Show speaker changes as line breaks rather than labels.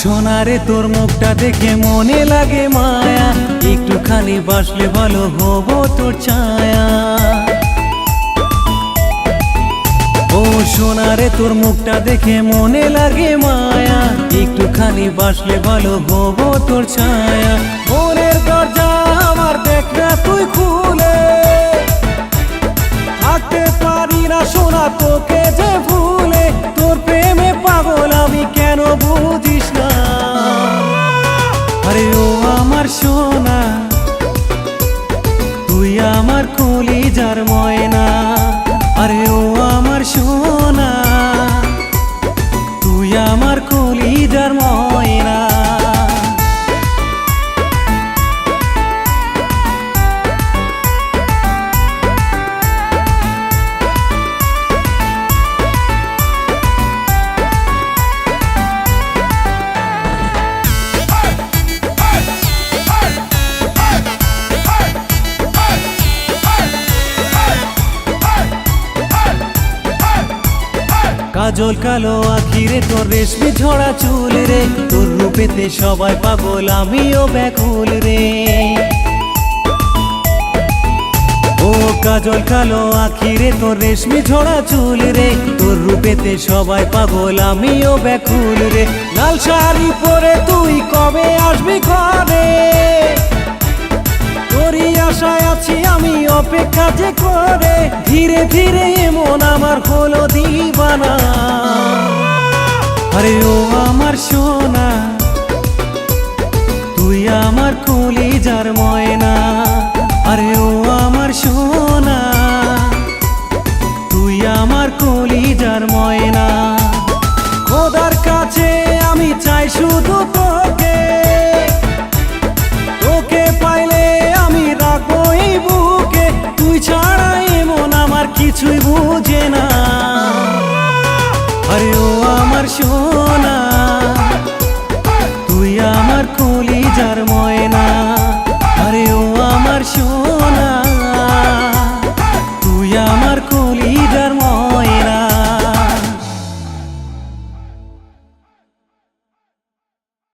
সোনারে তোর মুখটা দেখে মনে লাগে মায়া, একটুখানি বাসলে ভালো হবো তোর ছায়া। ও সোনারে তোর মুখটা দেখে মনে লাগে মায়া, একটুখানি বাসলে ভালো হবো তোর ছায়া। মনের দরজা আমার দেখ না তুই খুলে, থাকতে পারি না সোনা তোকে যে ভুলে। তোর প্রেমে পাগল আমি কেন বুঝিস না? আরে ও আমার সোনা, তুই আমার কলিজার ময়না। আরে ও আমার সোনা, তুই আমার কলিজার ময়না। কাজল কালো আখিরে তোর রেশমি ঝরা চুল রে, তোর রূপেতে সবাই পাগল আমিও ব্যাকুল রে। ও কাজল কালো আখিরে তোর রেশমি ঝরা চুল রে, তোর রূপেতে সবাই পাগল আমিও ব্যাকুল রে। লাল শাড়ি পরে তুই কবে আসবি ঘরে, তোরই আশায় আছি আমি অপেক্ষা যে করে। ধীরে ধীরে মন আমার হলো দিবানা। আরে ও আমার সোনা, তুই আমার কলিজার ময়না। আরে ও আমার সোনা, তুই আমার কলিজার ময়না। খোদার কাছে আমি চাই শুধু তোকে, তোকে পাইলে আমি রাখবো এই বুকে। তুই ছাড়া এমন আমার কিছুই বুঝে না। আরে ও আমার সোনা, তুই আমার কলিজার ময়না। আরে ও আমার সোনা।